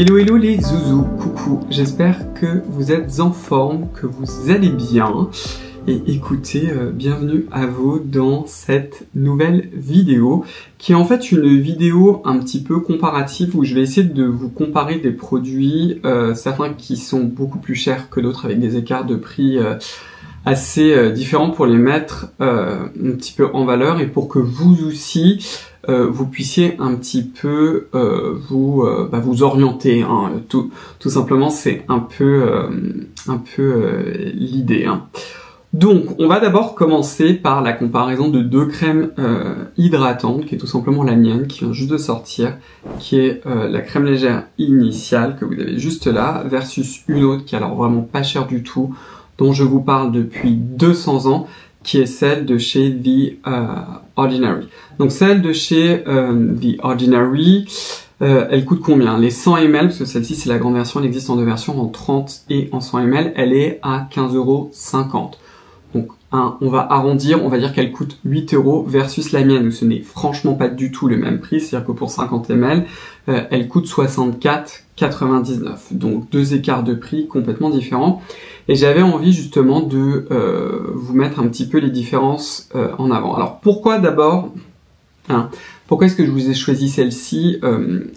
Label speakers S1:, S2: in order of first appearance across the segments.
S1: Hello hello les zouzous, coucou, j'espère que vous êtes en forme, que vous allez bien. Et écoutez, bienvenue à vous dans cette nouvelle vidéo, qui est en fait une vidéo un petit peu comparative où je vais essayer de vous comparer des produits, certains qui sont beaucoup plus chers que d'autres avec des écarts de prix assez différents pour les mettre un petit peu en valeur et pour que vous aussi vous puissiez un petit peu vous orienter, hein. Tout simplement, c'est un peu l'idée, hein. Donc, on va d'abord commencer par la comparaison de deux crèmes hydratantes, qui est tout simplement la mienne, qui vient juste de sortir, qui est la crème légère initiale, que vous avez juste là, versus une autre qui est alors vraiment pas chère du tout, dont je vous parle depuis 200 ans, qui est celle de chez The Ordinary. Donc celle de chez The Ordinary, elle coûte combien? Les 100 ml, parce que celle-ci c'est la grande version, elle existe en deux versions, en 30 et en 100 ml, elle est à 15,50 €. Donc on va arrondir, on va dire qu'elle coûte 8 € versus la mienne, où ce n'est franchement pas du tout le même prix, c'est-à-dire que pour 50 ml, elle coûte 64,99 €. Donc deux écarts de prix complètement différents. Et j'avais envie justement de vous mettre un petit peu les différences en avant. Alors pourquoi d'abord, pourquoi est-ce que je vous ai choisi celle-ci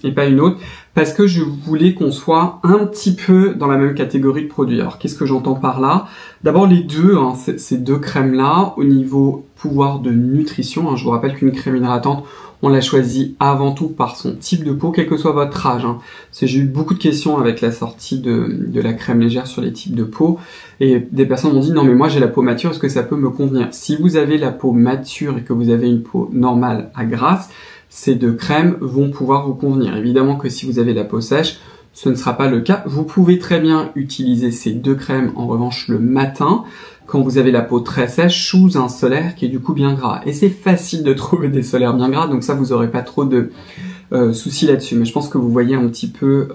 S1: et pas une autre? Parce que je voulais qu'on soit un petit peu dans la même catégorie de produits. Alors qu'est-ce que j'entends par là? D'abord les deux, ces deux crèmes-là, au niveau pouvoir de nutrition, je vous rappelle qu'une crème hydratante, on l'a choisie avant tout par son type de peau, quel que soit votre âge. J'ai eu beaucoup de questions avec la sortie de la crème légère sur les types de peau, et des personnes m'ont dit non mais moi j'ai la peau mature, est-ce que ça peut me convenir? Si vous avez la peau mature et que vous avez une peau normale à grasse, ces deux crèmes vont pouvoir vous convenir. Évidemment que si vous avez la peau sèche, ce ne sera pas le cas. Vous pouvez très bien utiliser ces deux crèmes en revanche le matin, quand vous avez la peau très sèche, sous un solaire qui est du coup bien gras. Et c'est facile de trouver des solaires bien gras, donc ça vous n'aurez pas trop de soucis là-dessus. Mais je pense que vous voyez un petit peu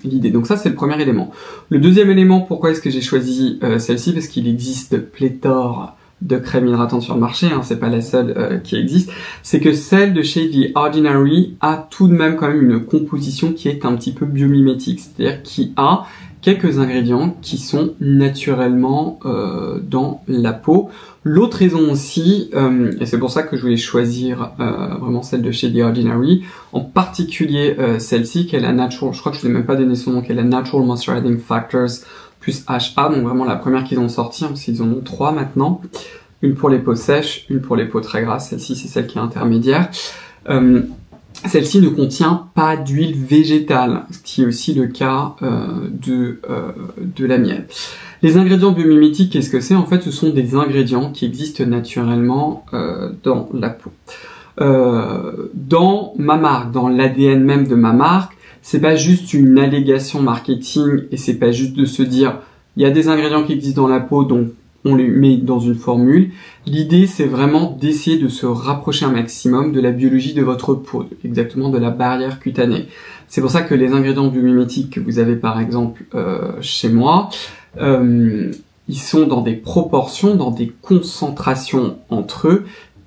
S1: l'idée. Donc ça c'est le premier élément. Le deuxième élément, pourquoi est-ce que j'ai choisi celle-ci? Parce qu'il existe pléthore de crème hydratante sur le marché, c'est pas la seule qui existe, c'est que celle de chez The Ordinary a tout de même quand même une composition qui est un petit peu biomimétique, c'est-à-dire qui a quelques ingrédients qui sont naturellement dans la peau. L'autre raison aussi, et c'est pour ça que je voulais choisir vraiment celle de chez The Ordinary, en particulier celle-ci, qui est la Natural, je crois que je ne vous ai même pas donné son nom, qui est la Natural Moisturizing Factors plus HA, donc vraiment la première qu'ils ont sortie, parce qu'ils en ont 3 maintenant. Une pour les peaux sèches, une pour les peaux très grasses, celle-ci c'est celle qui est intermédiaire. Celle-ci ne contient pas d'huile végétale, ce qui est aussi le cas de la mienne. Les ingrédients biomimétiques, qu'est-ce que c'est? En fait, ce sont des ingrédients qui existent naturellement dans la peau. Dans ma marque, dans l'ADN même de ma marque, c'est pas juste une allégation marketing et c'est pas juste de se dire il y a des ingrédients qui existent dans la peau donc on les met dans une formule. L'idée c'est vraiment d'essayer de se rapprocher un maximum de la biologie de votre peau, exactement de la barrière cutanée. C'est pour ça que les ingrédients biomimétiques que vous avez par exemple chez moi, ils sont dans des proportions, dans des concentrations entre eux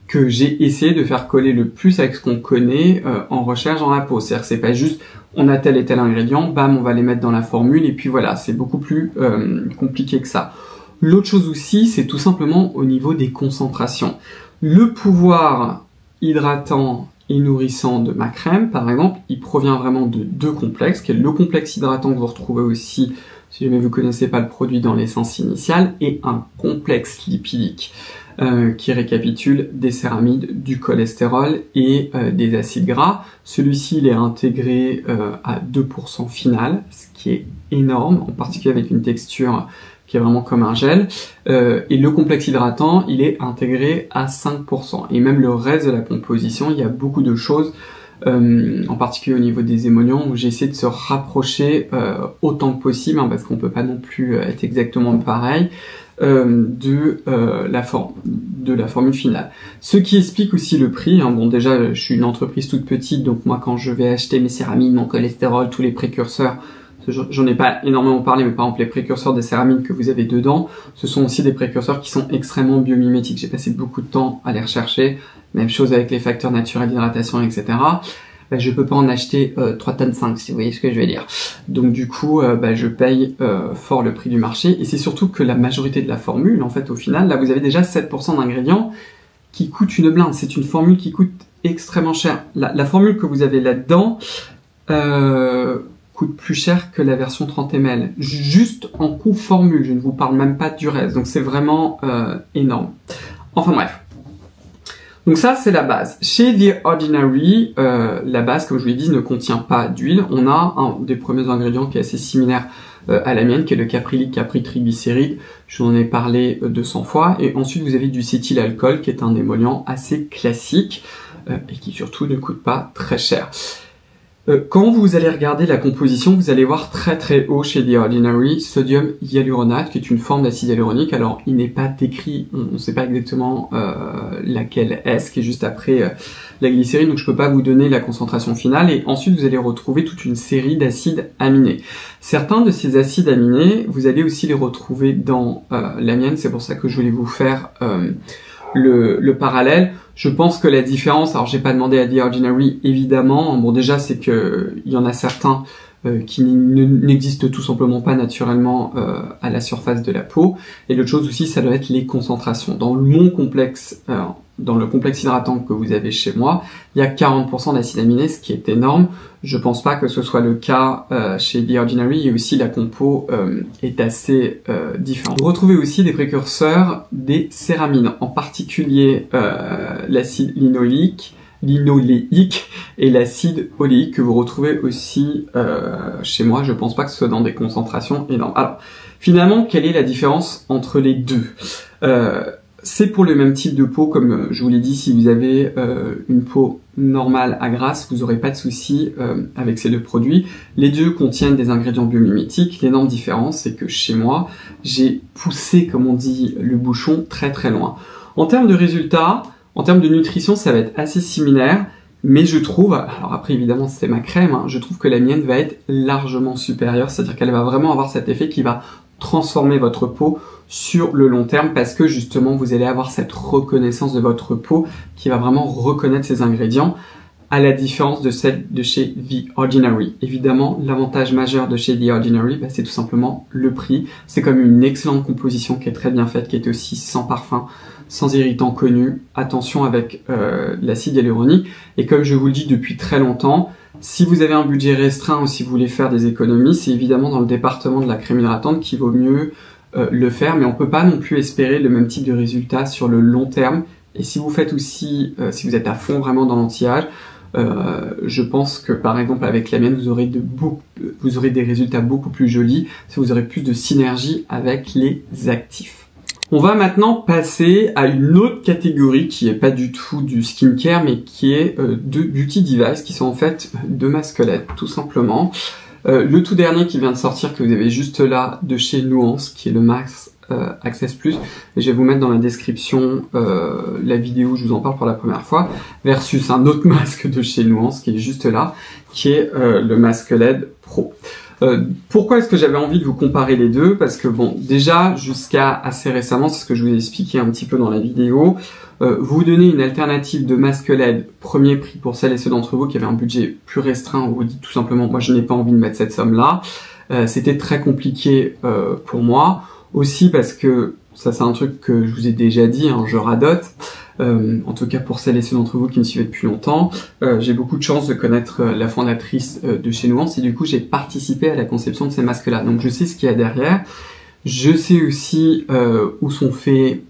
S1: que j'ai essayé de faire coller le plus avec ce qu'on connaît en recherche dans la peau. C'est-à-dire que c'est pas juste on a tel et tel ingrédient, bam, on va les mettre dans la formule et puis voilà, c'est beaucoup plus compliqué que ça. L'autre chose aussi, c'est tout simplement au niveau des concentrations. Le pouvoir hydratant et nourrissant de ma crème, par exemple, il provient vraiment de deux complexes, qui est le complexe hydratant que vous retrouvez aussi, si jamais vous ne connaissez pas le produit, dans l'essence initiale, et un complexe lipidique qui récapitule des céramides, du cholestérol et des acides gras. Celui-ci, il est intégré à 2% final, ce qui est énorme, en particulier avec une texture qui est vraiment comme un gel, et le complexe hydratant, il est intégré à 5%. Et même le reste de la composition, il y a beaucoup de choses, en particulier au niveau des émollients, où j'essaie de se rapprocher autant que possible, parce qu'on peut pas non plus être exactement pareil, de la formule finale. Ce qui explique aussi le prix. Bon, déjà, je suis une entreprise toute petite, donc moi, quand je vais acheter mes céramides, mon cholestérol, tous les précurseurs, j'en ai pas énormément parlé, mais par exemple les précurseurs des céramides que vous avez dedans, ce sont aussi des précurseurs qui sont extrêmement biomimétiques. J'ai passé beaucoup de temps à les rechercher. Même chose avec les facteurs naturels d'hydratation, etc. bah, je peux pas en acheter 3 tonnes 5, si vous voyez ce que je veux dire. Donc du coup, bah, je paye fort le prix du marché. Et c'est surtout que la majorité de la formule, en fait, au final, là, vous avez déjà 7% d'ingrédients qui coûtent une blinde. C'est une formule qui coûte extrêmement cher. La formule que vous avez là-dedans coûte plus cher que la version 30 ml. Juste en coût formule, je ne vous parle même pas du reste. Donc c'est vraiment énorme. Enfin bref. Donc ça, c'est la base. Chez The Ordinary, la base, comme je vous l'ai dit, ne contient pas d'huile. On a un des premiers ingrédients qui est assez similaire à la mienne, qui est le caprylique capritriglycéride. Je vous en ai parlé 200 fois. Et ensuite, vous avez du cétylalcool, qui est un émollient assez classique et qui surtout ne coûte pas très cher. Quand vous allez regarder la composition, vous allez voir très très haut chez The Ordinary sodium hyaluronate, qui est une forme d'acide hyaluronique. Alors, il n'est pas décrit, on ne sait pas exactement laquelle est-ce, qui est juste après la glycérine, donc je peux pas vous donner la concentration finale. Et ensuite, vous allez retrouver toute une série d'acides aminés. Certains de ces acides aminés, vous allez aussi les retrouver dans la mienne. C'est pour ça que je voulais vous faire le parallèle. Je pense que la différence, alors j'ai pas demandé à The Ordinary évidemment, bon déjà c'est que il y en a certains qui n'existent tout simplement pas naturellement à la surface de la peau, et l'autre chose aussi ça doit être les concentrations. Dans mon complexe, dans le complexe hydratant que vous avez chez moi, il y a 40% d'acides aminés, ce qui est énorme. Je pense pas que ce soit le cas chez The Ordinary, et aussi la compo est assez différente. Vous retrouvez aussi des précurseurs des céramines, en particulier l'acide linoléique et l'acide oléique que vous retrouvez aussi chez moi. Je pense pas que ce soit dans des concentrations énormes. Alors, finalement, quelle est la différence entre les deux? C'est pour le même type de peau, comme je vous l'ai dit, si vous avez une peau normale à grasse, vous n'aurez pas de souci avec ces deux produits. Les deux contiennent des ingrédients biomimétiques. L'énorme différence, c'est que chez moi, j'ai poussé, comme on dit, le bouchon très très loin. En termes de résultats, en termes de nutrition, ça va être assez similaire, mais je trouve, alors après évidemment c'est ma crème, hein, je trouve que la mienne va être largement supérieure, c'est-à-dire qu'elle va vraiment avoir cet effet qui va transformer votre peau sur le long terme, parce que justement vous allez avoir cette reconnaissance de votre peau qui va vraiment reconnaître ces ingrédients, à la différence de celle de chez The Ordinary. Évidemment, l'avantage majeur de chez The Ordinary, bah, c'est tout simplement le prix. C'est comme une excellente composition qui est très bien faite, qui est aussi sans parfum, sans irritant connu. Attention avec l'acide hyaluronique. Et comme je vous le dis depuis très longtemps, si vous avez un budget restreint ou si vous voulez faire des économies, c'est évidemment dans le département de la crème hydratante qu'il vaut mieux le faire, mais on peut pas non plus espérer le même type de résultat sur le long terme. Et si vous faites aussi, si vous êtes à fond vraiment dans l'anti-âge, je pense que par exemple avec la mienne, vous aurez des résultats beaucoup plus jolis, si vous aurez plus de synergie avec les actifs. On va maintenant passer à une autre catégorie qui est pas du tout du skincare, mais qui est de beauty device, qui sont en fait de masques LED, tout simplement. Le tout dernier qui vient de sortir, que vous avez juste là, de chez Nuance, qui est le Max Access Plus, et je vais vous mettre dans la description la vidéo où je vous en parle pour la première fois, versus un autre masque de chez Nuance qui est juste là, qui est le masque LED Pro. Pourquoi est-ce que j'avais envie de vous comparer les deux? Parce que bon, déjà jusqu'à assez récemment, c'est ce que je vous ai expliqué un petit peu dans la vidéo, vous donnez une alternative de masque LED premier prix pour celles et ceux d'entre vous qui avaient un budget plus restreint, on vous dit tout simplement moi je n'ai pas envie de mettre cette somme là. C'était très compliqué pour moi. Aussi parce que, ça c'est un truc que je vous ai déjà dit, hein, je radote, en tout cas pour celles et ceux d'entre vous qui me suivent depuis longtemps, j'ai beaucoup de chance de connaître la fondatrice de chez Nuance, et du coup j'ai participé à la conception de ces masques-là. Donc je sais ce qu'il y a derrière, je sais aussi où sont faits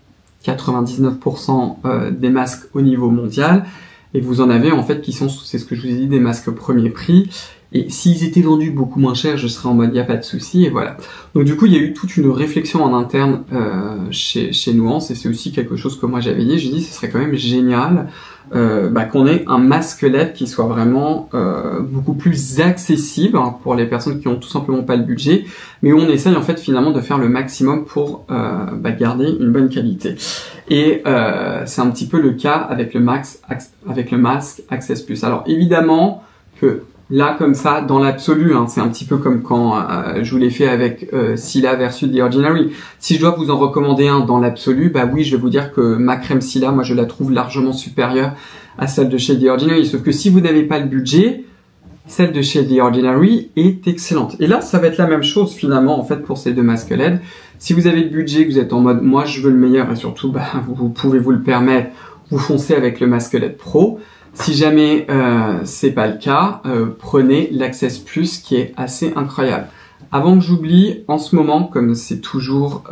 S1: 99% des masques au niveau mondial, et vous en avez en fait qui sont, c'est ce que je vous ai dit, des masques premier prix. Et s'ils étaient vendus beaucoup moins cher, je serais en mode, il n'y a pas de souci, et voilà. Donc du coup, il y a eu toute une réflexion en interne chez Nuance, et c'est aussi quelque chose que moi j'avais dit. J'ai dit, ce serait quand même génial qu'on ait un masque LED qui soit vraiment beaucoup plus accessible, hein, pour les personnes qui ont tout simplement pas le budget, mais où on essaye en fait finalement de faire le maximum pour garder une bonne qualité. Et c'est un petit peu le cas avec le masque Access Plus. Alors évidemment que là, comme ça, dans l'absolu, hein, c'est un petit peu comme quand je vous l'ai fait avec Silla versus The Ordinary. Si je dois vous en recommander un dans l'absolu, bah oui, je vais vous dire que ma crème Silla, moi je la trouve largement supérieure à celle de chez The Ordinary. Sauf que si vous n'avez pas le budget, celle de chez The Ordinary est excellente. Et là, ça va être la même chose finalement en fait pour ces deux masques LED. Si vous avez le budget, que vous êtes en mode moi je veux le meilleur et surtout vous pouvez vous le permettre, vous foncez avec le masque LED Pro. Si jamais c'est pas le cas, prenez l'Access Plus qui est assez incroyable. Avant que j'oublie, en ce moment, comme c'est toujours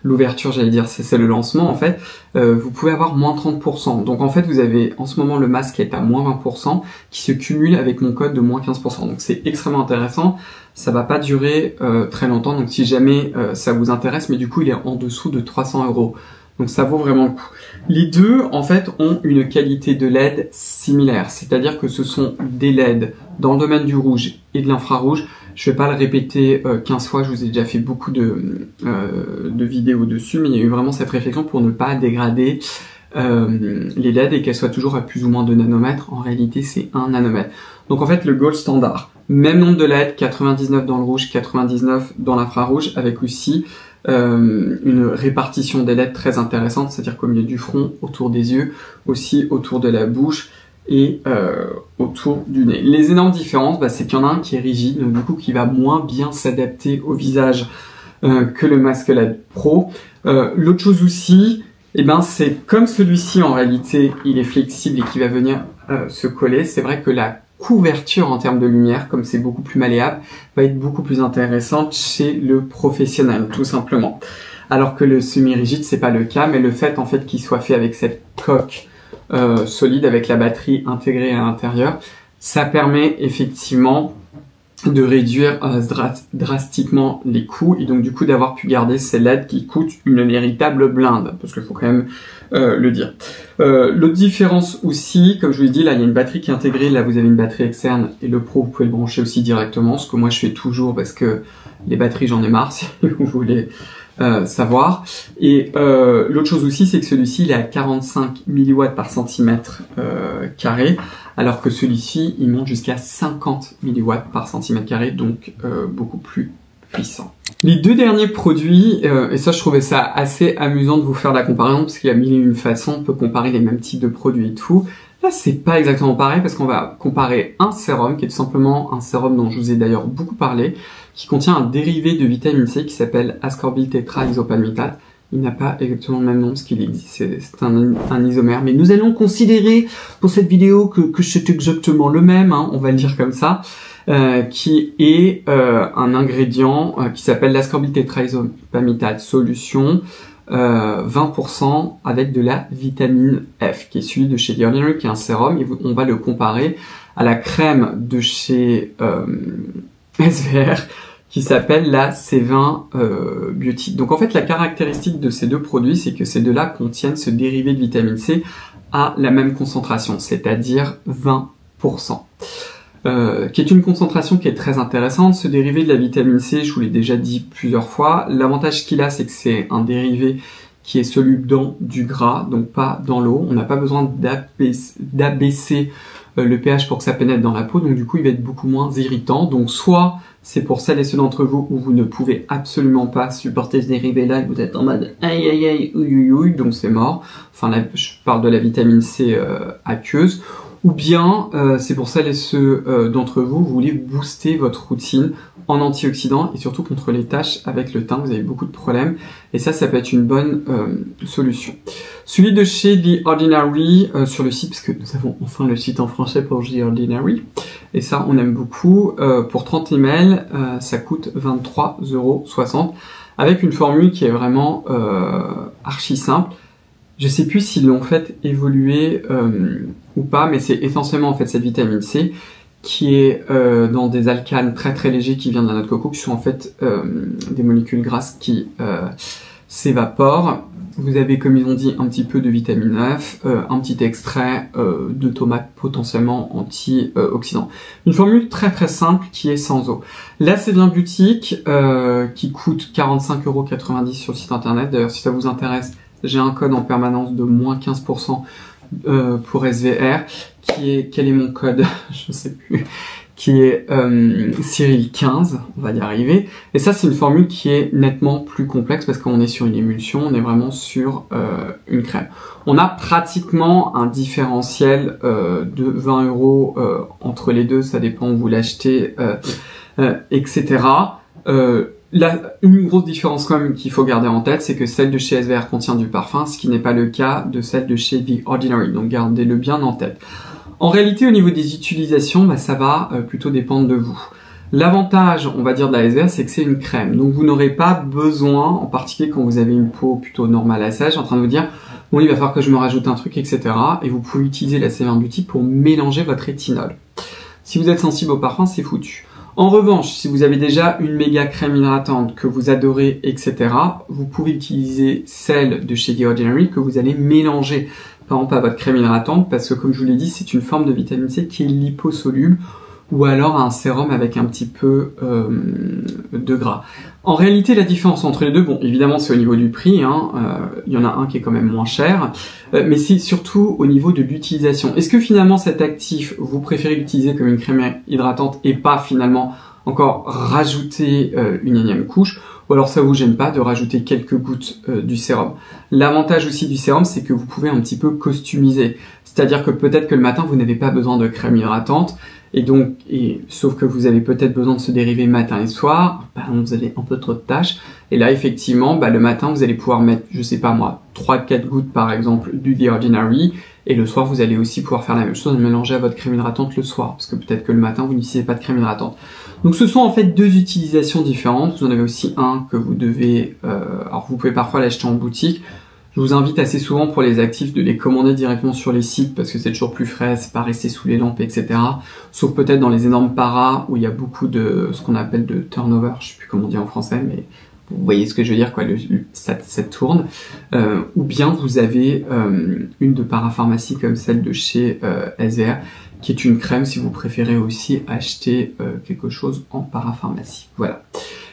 S1: l'ouverture, j'allais dire, c'est le lancement en fait, vous pouvez avoir moins 30%. Donc en fait, vous avez en ce moment le masque qui est à moins 20% qui se cumule avec mon code de moins 15%. Donc c'est extrêmement intéressant. Ça va pas durer très longtemps. Donc si jamais ça vous intéresse, mais du coup il est en dessous de 300 €. Donc ça vaut vraiment le coup. Les deux, en fait, ont une qualité de LED similaire. C'est-à-dire que ce sont des LED dans le domaine du rouge et de l'infrarouge. Je vais pas le répéter 15 fois, je vous ai déjà fait beaucoup de vidéos dessus, mais il y a eu vraiment cette réflexion pour ne pas dégrader les LED et qu'elles soient toujours à plus ou moins 2 nanomètres. En réalité, c'est 1 nanomètre. Donc en fait, le gold standard, même nombre de LED, 99 dans le rouge, 99 dans l'infrarouge, avec aussi une répartition des LED très intéressante, c'est-à-dire qu'au milieu du front, autour des yeux, aussi autour de la bouche et autour du nez. Les énormes différences, c'est qu'il y en a un qui est rigide, donc du coup qui va moins bien s'adapter au visage que le masque LED Pro. L'autre chose aussi, c'est comme celui-ci en réalité, il est flexible et qui va venir se coller. C'est vrai que la couverture en termes de lumière, comme c'est beaucoup plus malléable, va être beaucoup plus intéressante chez le professionnel, tout simplement. Alors que le semi-rigide, c'est pas le cas, mais le fait en fait qu'il soit fait avec cette coque solide, avec la batterie intégrée à l'intérieur, ça permet effectivement de réduire drastiquement les coûts et donc du coup d'avoir pu garder ces LED qui coûtent une véritable blinde, parce qu'il faut quand même le dire. L'autre différence aussi, comme je vous l'ai dit, là il y a une batterie qui est intégrée, là vous avez une batterie externe et le Pro vous pouvez le brancher aussi directement, ce que moi je fais toujours parce que les batteries j'en ai marre si vous voulez savoir. Et l'autre chose aussi, c'est que celui-ci il est à 45 mW par centimètre carré, alors que celui-ci il monte jusqu'à 50 mW par centimètre carré, donc beaucoup plus puissant. Les deux derniers produits, et ça je trouvais ça assez amusant de vous faire la comparaison, parce qu'il y a mille et une façons, on peut comparer les mêmes types de produits et tout. Là c'est pas exactement pareil, parce qu'on va comparer un sérum, qui est tout simplement un sérum dont je vous ai d'ailleurs beaucoup parlé, qui contient un dérivé de vitamine C qui s'appelle ascorbyl tétraisopalmitate. Il n'a pas exactement le même nom, parce qu'il existe, c'est un isomère, mais nous allons considérer pour cette vidéo que c'est exactement le même, hein, on va le dire comme ça, qui est un ingrédient qui s'appelle l'ascorbyl tétraisopalmitate solution, 20% avec de la vitamine F, qui est celui de chez The Ordinary, qui est un sérum, et on va le comparer à la crème de chez SVR, qui s'appelle la C20 Beauty. Donc en fait, la caractéristique de ces deux produits, c'est que ces deux-là contiennent ce dérivé de vitamine C à la même concentration, c'est-à-dire 20%. Qui est une concentration qui est très intéressante. Ce dérivé de la vitamine C, je vous l'ai déjà dit plusieurs fois, l'avantage qu'il a, c'est que c'est un dérivé qui est soluble dans du gras, donc pas dans l'eau. On n'a pas besoin d'abaisser le pH pour que ça pénètre dans la peau, donc du coup il va être beaucoup moins irritant. Donc soit c'est pour celles et ceux d'entre vous où vous ne pouvez absolument pas supporter ce dérivé-là, et vous êtes en mode aïe aïe aïe ouïe ouïe, donc c'est mort. Enfin là, je parle de la vitamine C aqueuse. Ou bien c'est pour celles et ceux d'entre vous, vous voulez booster votre routine en antioxydants et surtout contre les taches avec le teint, vous avez beaucoup de problèmes et ça peut être une bonne solution. Celui de chez The Ordinary sur le site, parce que nous avons enfin le site en français pour The Ordinary, et ça on aime beaucoup, pour 30 ml ça coûte 23,60 € avec une formule qui est vraiment archi simple. Je sais plus s'ils l'ont fait évoluer ou pas, mais c'est essentiellement en fait cette vitamine C qui est dans des alcanes très très légers qui viennent de la noix de coco, qui sont en fait des molécules grasses qui s'évaporent. Vous avez, comme ils ont dit, un petit peu de vitamine F, un petit extrait de tomate potentiellement antioxydant. Une formule très très simple qui est sans eau. Là, c'est bien boutique qui coûte 45,90 € sur le site internet. D'ailleurs, si ça vous intéresse, j'ai un code en permanence de moins 15% pour SVR, quel est mon code? Je ne sais plus. qui est Cyril 15, on va y arriver. Et ça, c'est une formule qui est nettement plus complexe parce qu'on est sur une émulsion, on est vraiment sur une crème. On a pratiquement un différentiel de 20 € entre les deux, ça dépend où vous l'achetez, etc. Une grosse différence quand même qu'il faut garder en tête, c'est que celle de chez SVR contient du parfum, ce qui n'est pas le cas de celle de chez The Ordinary, donc gardez-le bien en tête. En réalité, au niveau des utilisations, ça va plutôt dépendre de vous. L'avantage, on va dire, de la SVR, c'est que c'est une crème. Donc, vous n'aurez pas besoin, en particulier quand vous avez une peau plutôt normale à sèche, en train de vous dire, bon, il va falloir que je me rajoute un truc, etc. Et vous pouvez utiliser la Sévère Beauty pour mélanger votre rétinol. Si vous êtes sensible au parfum, c'est foutu. En revanche, si vous avez déjà une méga crème hydratante que vous adorez, etc., vous pouvez utiliser celle de chez The Ordinary que vous allez mélanger, par exemple, à votre crème hydratante, parce que comme je vous l'ai dit, c'est une forme de vitamine C qui est liposoluble, ou alors un sérum avec un petit peu de gras. En réalité, la différence entre les deux, bon, évidemment, c'est au niveau du prix, il y en a un qui est quand même moins cher, mais c'est surtout au niveau de l'utilisation. Est-ce que finalement, cet actif, vous préférez l'utiliser comme une crème hydratante et pas finalement encore rajouter une énième couche, ou alors ça vous gêne pas de rajouter quelques gouttes du sérum. L'avantage aussi du sérum, c'est que vous pouvez un petit peu customiser. C'est-à-dire que peut-être que le matin, vous n'avez pas besoin de crème hydratante, sauf que vous avez peut-être besoin de ce dérivé matin et soir, vous avez un peu trop de tâches, et là effectivement, le matin vous allez pouvoir mettre, je sais pas moi, 3-4 gouttes par exemple du The Ordinary, et le soir vous allez aussi pouvoir faire la même chose, mélanger à votre crème hydratante le soir, parce que peut-être que le matin vous n'utilisez pas de crème hydratante. Donc ce sont en fait deux utilisations différentes, vous en avez aussi un que vous devez, alors vous pouvez parfois l'acheter en boutique. Je vous invite assez souvent pour les actifs de les commander directement sur les sites parce que c'est toujours plus frais, c'est pas rester sous les lampes, etc. Sauf peut-être dans les énormes paras où il y a beaucoup de ce qu'on appelle de turnover, je sais plus comment dire en français, mais vous voyez ce que je veux dire, quoi, ça tourne. Ou bien vous avez une de parapharmacie comme celle de chez SVR, qui est une crème si vous préférez aussi acheter quelque chose en parapharmacie. Voilà.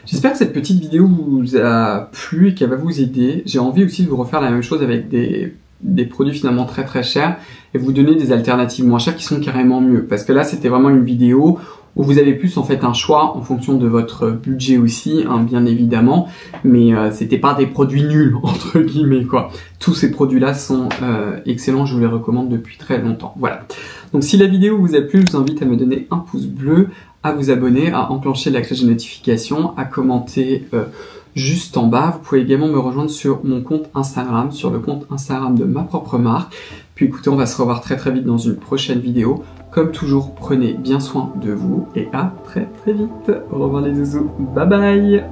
S1: J'espère que cette petite vidéo vous a plu et qu'elle va vous aider. J'ai envie aussi de vous refaire la même chose avec des produits finalement très très chers et vous donner des alternatives moins chères qui sont carrément mieux. Parce que là, c'était vraiment une vidéo où vous avez plus en fait un choix en fonction de votre budget aussi, bien évidemment, mais c'était pas des produits nuls entre guillemets quoi. Tous ces produits-là sont excellents, je vous les recommande depuis très longtemps. Voilà. Donc si la vidéo vous a plu, je vous invite à me donner un pouce bleu, à vous abonner, à enclencher la cloche de notification, à commenter juste en bas. Vous pouvez également me rejoindre sur mon compte Instagram, sur le compte Instagram de ma propre marque. Puis écoutez, on va se revoir très très vite dans une prochaine vidéo. Comme toujours, prenez bien soin de vous et à très très vite. Au revoir les zouzous, bye bye.